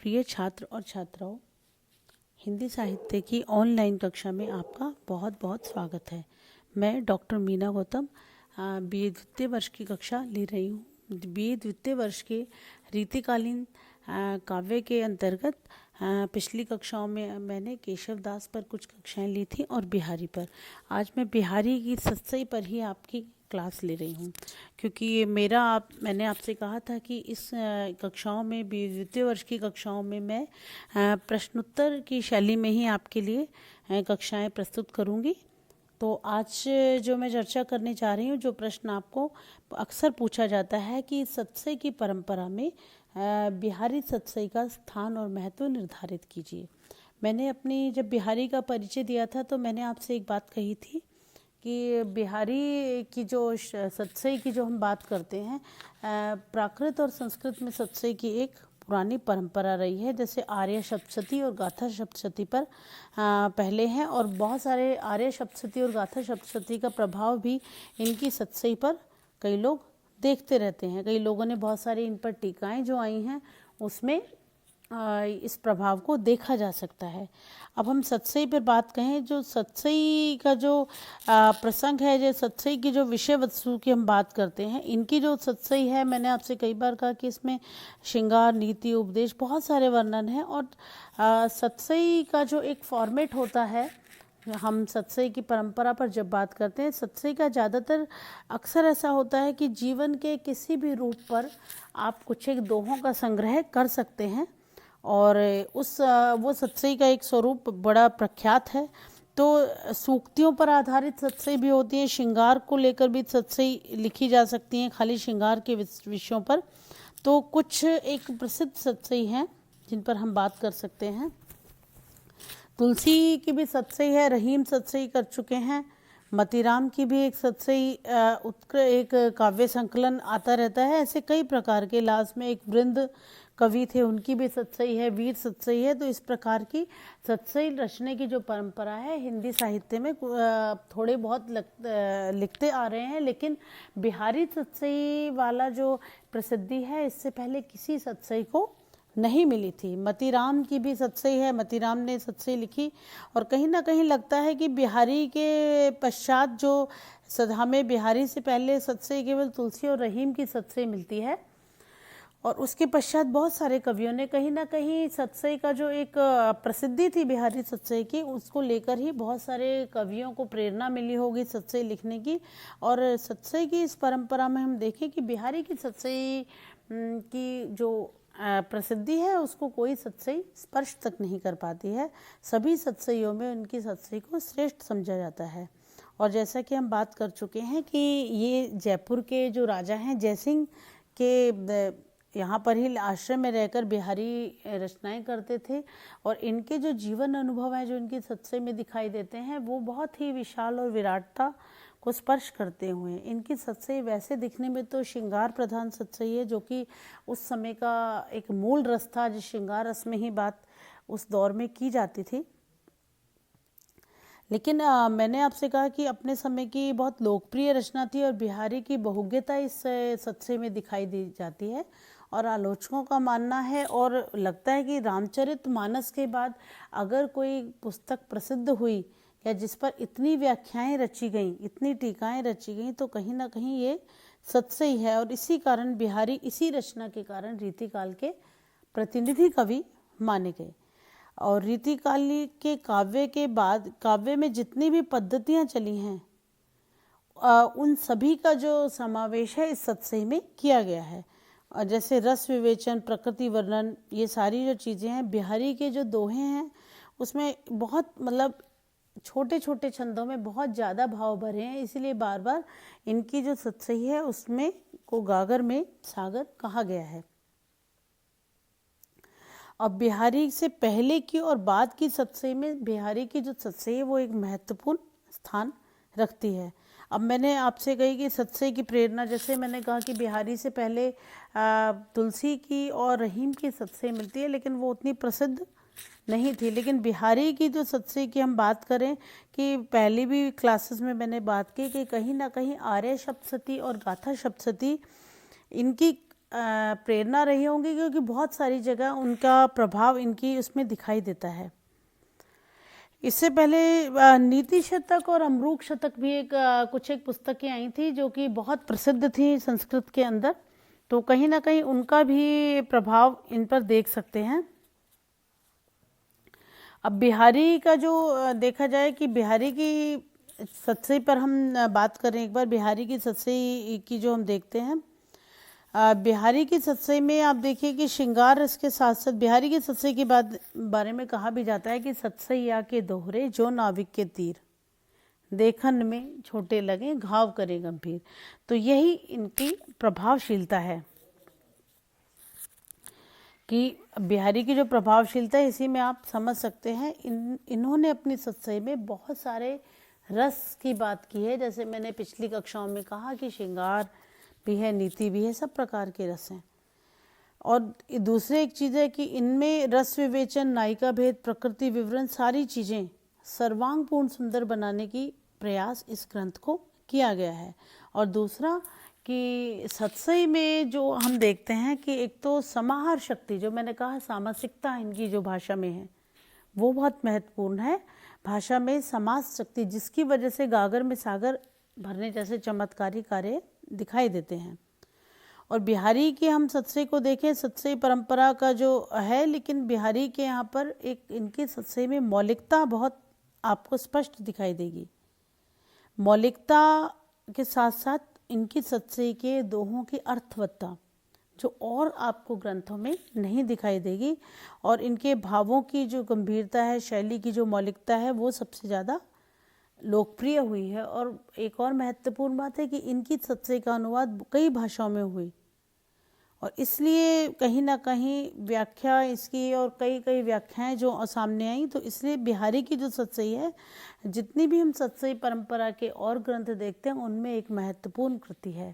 प्रिय छात्र और छात्राओं, हिंदी साहित्य की ऑनलाइन कक्षा में आपका बहुत बहुत स्वागत है। मैं डॉक्टर मीना गौतम बीए द्वितीय वर्ष की कक्षा ले रही हूँ। बीए द्वितीय वर्ष के रीतिकालीन काव्य के अंतर्गत पिछली कक्षाओं में मैंने केशव दास पर कुछ कक्षाएं ली थी और बिहारी पर। आज मैं बिहारी की सत्सई पर ही आपकी क्लास ले रही हूँ, क्योंकि ये मैंने आपसे कहा था कि इस कक्षाओं में द्वितीय वर्ष की कक्षाओं में मैं प्रश्नोत्तर की शैली में ही आपके लिए कक्षाएं प्रस्तुत करूँगी। तो आज जो मैं चर्चा करने जा रही हूँ, जो प्रश्न आपको अक्सर पूछा जाता है कि सत्सई की परंपरा में बिहारी सत्सई का स्थान और महत्व निर्धारित कीजिए। मैंने जब बिहारी का परिचय दिया था तो मैंने आपसे एक बात कही थी कि बिहारी की जो सत्सई की जो हम बात करते हैं, प्राकृत और संस्कृत में सत्सई की एक पुरानी परंपरा रही है। जैसे आर्य सप्तशती और गाथा सप्तशती पर पहले हैं, और बहुत सारे आर्य सप्तशती और गाथा सप्तशती का प्रभाव भी इनकी सत्सई पर कई लोग देखते रहते हैं। कई लोगों ने बहुत सारी इन पर टीकाएं जो आई हैं उसमें इस प्रभाव को देखा जा सकता है। अब हम सत्सई पर बात कहें, जो सत्सई का जो प्रसंग है, जो सत्सई की जो विषय वस्तु की हम बात करते हैं, इनकी जो सत्सई है, मैंने आपसे कई बार कहा कि इसमें श्रृंगार, नीति, उपदेश, बहुत सारे वर्णन हैं। और सत्सई का जो एक फॉर्मेट होता है, हम सत्सई की परंपरा पर जब बात करते हैं, सत्सई का ज़्यादातर अक्सर ऐसा होता है कि जीवन के किसी भी रूप पर आप कुछ एक दोहों का संग्रह कर सकते हैं, और वो सत्सई का एक स्वरूप बड़ा प्रख्यात है। तो सूक्तियों पर आधारित सत्सई भी होती है, श्रृंगार को लेकर भी सत्सई लिखी जा सकती हैं, खाली श्रृंगार के विषयों पर। तो कुछ एक प्रसिद्ध सत्सई हैं जिन पर हम बात कर सकते हैं। तुलसी की भी सत्सई है, रहीम सत्सई कर चुके हैं। मतीराम की भी एक सत्सई एक काव्य संकलन आता रहता है। ऐसे कई प्रकार के, लास्ट में एक वृंद कवि थे, उनकी भी सत्सई है, वीर सत्सई है। तो इस प्रकार की सत्सई रचने की जो परंपरा है हिंदी साहित्य में थोड़े बहुत लिखते आ रहे हैं, लेकिन बिहारी सत्सई वाला जो प्रसिद्धि है, इससे पहले किसी सत्सई को नहीं मिली थी। मतीराम की भी सत्सई है, मतीराम ने सत्सई लिखी, और कहीं ना कहीं लगता है कि बिहारी के पश्चात जो हमें बिहारी से पहले सत्सई केवल तुलसी और रहीम की सत्सई मिलती है, और उसके पश्चात बहुत सारे कवियों ने कहीं ना कहीं सत्सई का जो एक प्रसिद्धि थी बिहारी सत्सई की, उसको लेकर ही बहुत सारे कवियों को प्रेरणा मिली होगी सत्सई लिखने की। और सत्सई की इस परंपरा में हम देखें कि बिहारी की सत्सई की जो प्रसिद्धि है, उसको कोई सत्सई स्पर्श तक नहीं कर पाती है। सभी सत्सइयों में उनकी सत्सई को श्रेष्ठ समझा जाता है। और जैसा कि हम बात कर चुके हैं कि ये जयपुर के जो राजा हैं, जयसिंह के यहाँ पर ही आश्रम में रहकर बिहारी रचनाएं करते थे, और इनके जो जीवन अनुभव हैं जो इनकी सत्सई में दिखाई देते हैं, वो बहुत ही विशाल और विराटता को स्पर्श करते हुए। इनकी सत्सई वैसे दिखने में तो श्रृंगार प्रधान सत्सई है, जो कि उस समय का एक मूल रस था, जिस श्रृंगार रस में ही बात उस दौर में की जाती थी। लेकिन मैंने आपसे कहा कि अपने समय की बहुत लोकप्रिय रचना थी, और बिहारी की बहुज्ञता इस सत्सई में दिखाई दी जाती है। और आलोचकों का मानना है, और लगता है कि रामचरितमानस के बाद अगर कोई पुस्तक प्रसिद्ध हुई या जिस पर इतनी व्याख्याएं रची गईं, इतनी टीकाएं रची गईं, तो कहीं ना कहीं ये सत्सई है। और इसी कारण बिहारी इसी रचना के कारण रीतिकाल के प्रतिनिधि कवि माने गए। और रीतिकाल के काव्य के बाद काव्य में जितनी भी पद्धतियां चली हैं, उन सभी का जो समावेश है इस सत्सई में किया गया है। और जैसे रस विवेचन, प्रकृति वर्णन, ये सारी जो चीज़ें हैं, बिहारी के जो दोहे हैं उसमें बहुत छोटे छोटे छंदों में बहुत ज़्यादा भाव भरे हैं, इसलिए बार बार इनकी जो सत्सई है उसमें को गागर में सागर कहा गया है। अब बिहारी से पहले की और बाद की सत्सई में बिहारी की जो सत्सई है वो एक महत्वपूर्ण स्थान रखती है। अब मैंने आपसे कही कि सत्सई की प्रेरणा, जैसे मैंने कहा कि बिहारी से पहले तुलसी की और रहीम की सत्सई मिलती है, लेकिन वो उतनी प्रसिद्ध नहीं थी। लेकिन बिहारी की जो सत्सई की हम बात करें, कि पहले भी क्लासेस में मैंने बात की कि कहीं ना कहीं आर्य सप्तशती और गाथा सप्तशती इनकी प्रेरणा रही होंगी, क्योंकि बहुत सारी जगह उनका प्रभाव इनकी उसमें दिखाई देता है। इससे पहले नीति शतक और अमरूक शतक भी कुछ एक पुस्तकें आई थी जो कि बहुत प्रसिद्ध थी संस्कृत के अंदर, तो कहीं ना कहीं उनका भी प्रभाव इन पर देख सकते हैं। अब बिहारी का जो देखा जाए कि बिहारी की सतसई पर हम बात करें एक बार, बिहारी की सतसई की जो हम देखते हैं, बिहारी की सतसई में आप देखिए कि श्रृंगार रस के साथ साथ बिहारी की सतसई के बारे में कहा भी जाता है कि सतसैया के दोहरे जो नाविक के तीर, देखन में छोटे लगे घाव करे गंभीर। तो यही इनकी प्रभावशीलता है कि बिहारी की जो प्रभावशीलता है, इसी में आप समझ सकते हैं इन्होंने अपनी सतसई में बहुत सारे रस की बात की है। जैसे मैंने पिछली कक्षाओं में कहा कि श्रृंगार भी है, नीति भी है, सब प्रकार के रस हैं। और दूसरी एक चीज़ है कि इनमें रस विवेचन, नायिका भेद, प्रकृति विवरण, सारी चीज़ें सर्वांगपूर्ण सुंदर बनाने की प्रयास इस ग्रंथ को किया गया है। और दूसरा कि सतसई में जो हम देखते हैं कि एक तो समाहार शक्ति, जो मैंने कहा सामासिकता इनकी जो भाषा में है वो बहुत महत्वपूर्ण है। भाषा में समास शक्ति, जिसकी वजह से गागर में सागर भरने जैसे चमत्कारी कार्य दिखाई देते हैं। और बिहारी की हम सतसई को देखें, सतसई परंपरा का जो है, लेकिन बिहारी के यहाँ पर एक इनकी सतसई में मौलिकता बहुत आपको स्पष्ट दिखाई देगी। मौलिकता के साथ साथ इनकी सतसई के दोहों की अर्थवत्ता जो और आपको ग्रंथों में नहीं दिखाई देगी, और इनके भावों की जो गंभीरता है, शैली की जो मौलिकता है, वो सबसे ज़्यादा लोकप्रिय हुई है। और एक और महत्वपूर्ण बात है कि इनकी सतसई का अनुवाद कई भाषाओं में हुई, और इसलिए कहीं ना कहीं व्याख्या इसकी और कई व्याख्याएं जो सामने आई, तो इसलिए बिहारी की जो सतसई है, जितनी भी हम सतसई परंपरा के और ग्रंथ देखते हैं उनमें एक महत्वपूर्ण कृति है।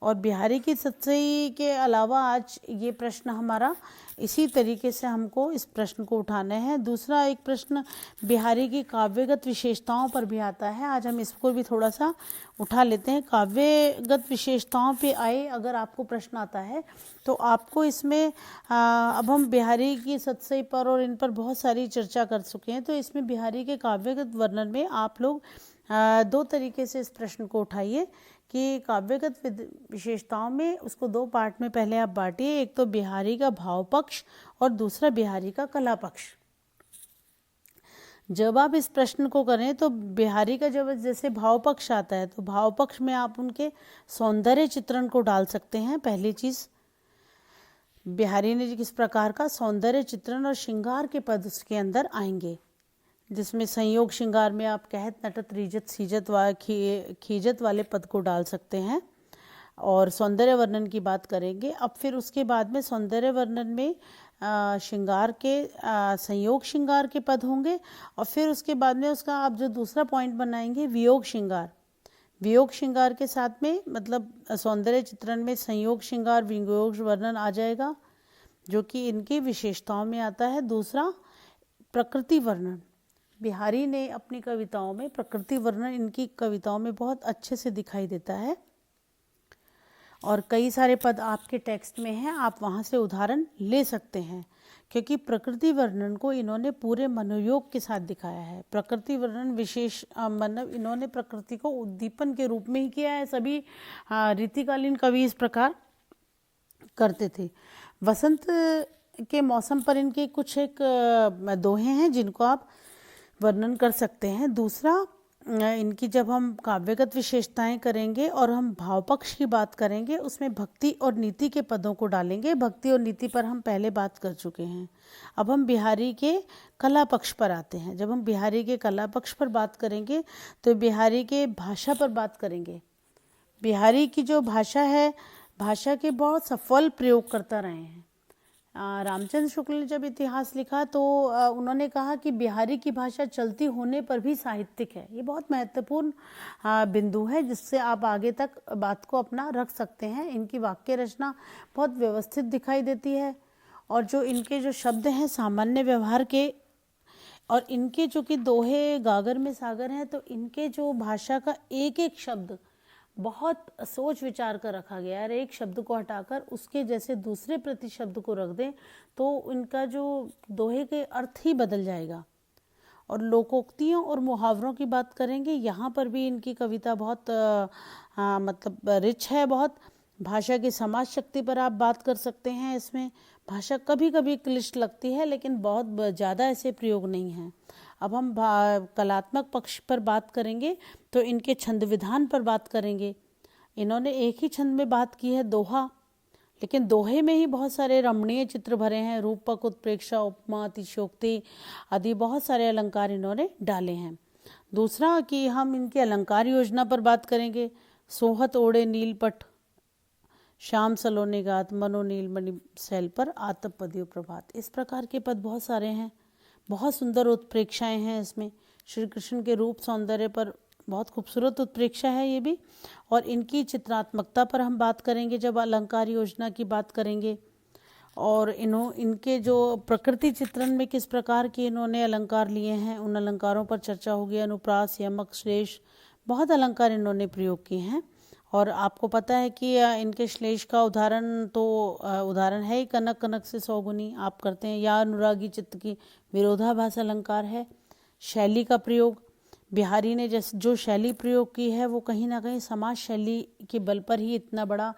और बिहारी की सतसई के अलावा आज ये प्रश्न हमारा इसी तरीके से हमको इस प्रश्न को उठाना है। दूसरा एक प्रश्न बिहारी की काव्यगत विशेषताओं पर भी आता है, आज हम इसको भी थोड़ा सा उठा लेते हैं। काव्यगत विशेषताओं पे आए अगर आपको प्रश्न आता है तो आपको इसमें अब हम बिहारी की सतसई पर और इन पर बहुत सारी चर्चा कर चुके हैं, तो इसमें बिहारी के काव्यगत वर्णन में आप लोग दो तरीके से इस प्रश्न को उठाइए कि काव्यगत विशेषताओं में उसको दो पार्ट में पहले आप बांटिए, एक तो बिहारी का भाव पक्ष और दूसरा बिहारी का कला पक्ष। जब आप इस प्रश्न को करें तो बिहारी का जब जैसे भाव पक्ष आता है तो भाव पक्ष में आप उनके सौंदर्य चित्रण को डाल सकते हैं। पहली चीज, बिहारी ने किस प्रकार का सौंदर्य चित्रण और श्रृंगार के पद उसके अंदर आएंगे, जिसमें संयोग श्रृंगार में आप कहत नटत रीजत सीजत खीजत वाले पद को डाल सकते हैं और सौंदर्य वर्णन की बात करेंगे। अब फिर उसके बाद में सौंदर्य वर्णन में श्रृंगार के संयोग श्रृंगार के पद होंगे, और फिर उसके बाद में उसका आप जो दूसरा पॉइंट बनाएंगे वियोग श्रृंगार। वियोग श्रृंगार के साथ में मतलब सौंदर्य चित्रण में संयोग श्रृंगार वियोग वर्णन आ जाएगा, जो कि इनकी विशेषताओं में आता है। दूसरा प्रकृति वर्णन, बिहारी ने अपनी कविताओं में प्रकृति वर्णन इनकी कविताओं में बहुत अच्छे से दिखाई देता है, और कई सारे पद आपके टेक्स्ट में हैं, आप वहाँ से उदाहरण ले सकते हैं, क्योंकि प्रकृति वर्णन को इन्होंने पूरे मनोयोग के साथ दिखाया है। प्रकृति वर्णन विशेष मतलब इन्होंने प्रकृति को उद्दीपन के रूप में ही किया है। सभी रीतिकालीन कवि इस प्रकार करते थे। वसंत के मौसम पर इनके कुछ एक दोहे हैं जिनको आप वर्णन कर सकते हैं। दूसरा, इनकी जब हम काव्यगत विशेषताएं करेंगे और हम भाव पक्ष की बात करेंगे, उसमें भक्ति और नीति के पदों को डालेंगे। भक्ति और नीति पर हम पहले बात कर चुके हैं। अब हम बिहारी के कला पक्ष पर आते हैं। जब हम बिहारी के कला पक्ष पर बात करेंगे तो बिहारी के भाषा पर बात करेंगे। बिहारी की जो भाषा है, भाषा के बहुत सफल प्रयोग करता रहे हैं। रामचंद्र शुक्ल ने जब इतिहास लिखा तो उन्होंने कहा कि बिहारी की भाषा चलती होने पर भी साहित्यिक है। ये बहुत महत्वपूर्ण बिंदु है, जिससे आप आगे तक बात को अपना रख सकते हैं। इनकी वाक्य रचना बहुत व्यवस्थित दिखाई देती है, और जो इनके जो शब्द हैं सामान्य व्यवहार के, और इनके जो कि दोहे गागर में सागर हैं, तो इनके जो भाषा का एक एक शब्द बहुत सोच विचार कर रखा गया है। एक शब्द को हटाकर उसके जैसे दूसरे प्रतिशब्द को रख दें तो इनका जो दोहे के अर्थ ही बदल जाएगा। और लोकोक्तियों और मुहावरों की बात करेंगे, यहाँ पर भी इनकी कविता बहुत मतलब रिच है बहुत। भाषा की समाज शक्ति पर आप बात कर सकते हैं। इसमें भाषा कभी कभी क्लिष्ट लगती है लेकिन बहुत ज़्यादा ऐसे प्रयोग नहीं हैं। अब हम कलात्मक पक्ष पर बात करेंगे तो इनके छंद विधान पर बात करेंगे। इन्होंने एक ही छंद में बात की है, दोहा, लेकिन दोहे में ही बहुत सारे रमणीय चित्र भरे हैं। रूपक, उत्प्रेक्षा, उपमा, अतिशयोक्ति आदि बहुत सारे अलंकार इन्होंने डाले हैं। दूसरा कि हम इनके अलंकार योजना पर बात करेंगे। सोहत ओढ़े नीलपट, श्याम सलोने गात, मनो नील मणि सैल पर, आतप पदियो प्रभात। इस प्रकार के पद बहुत सारे हैं। बहुत सुंदर उत्प्रेक्षाएं हैं इसमें। श्री कृष्ण के रूप सौंदर्य पर बहुत खूबसूरत उत्प्रेक्षा है ये भी। और इनकी चित्रात्मकता पर हम बात करेंगे जब अलंकार योजना की बात करेंगे। और इनके जो प्रकृति चित्रण में किस प्रकार के इन्होंने अलंकार लिए हैं उन अलंकारों पर चर्चा होगी। अनुप्रास, यमक, श्लेष, बहुत अलंकार इन्होंने प्रयोग किए हैं। और आपको पता है कि इनके श्लेष का उदाहरण है ही कनक कनक से सौगुनी आप करते हैं, या अनुरागी चित्त की विरोधाभास अलंकार है। शैली का प्रयोग, बिहारी ने जो शैली प्रयोग की है वो कहीं ना कहीं समाज शैली के बल पर ही इतना बड़ा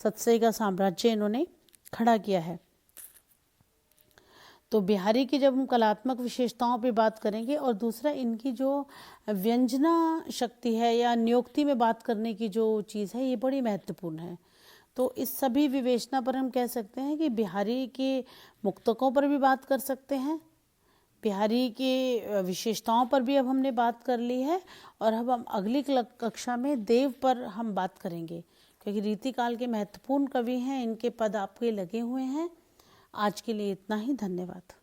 सतसई का साम्राज्य इन्होंने खड़ा किया है। तो बिहारी की जब हम कलात्मक विशेषताओं पे बात करेंगे, और दूसरा इनकी जो व्यंजना शक्ति है या नियोक्ति में बात करने की जो चीज़ है ये बड़ी महत्वपूर्ण है। तो इस सभी विवेचना पर हम कह सकते हैं कि बिहारी के मुक्तकों पर भी बात कर सकते हैं। बिहारी के विशेषताओं पर भी अब हमने बात कर ली है। और अब हम अगली कक्षा में देव पर हम बात करेंगे, क्योंकि रीतिकाल के महत्वपूर्ण कवि हैं। इनके पद आपके लगे हुए हैं। आज के लिए इतना ही, धन्यवाद।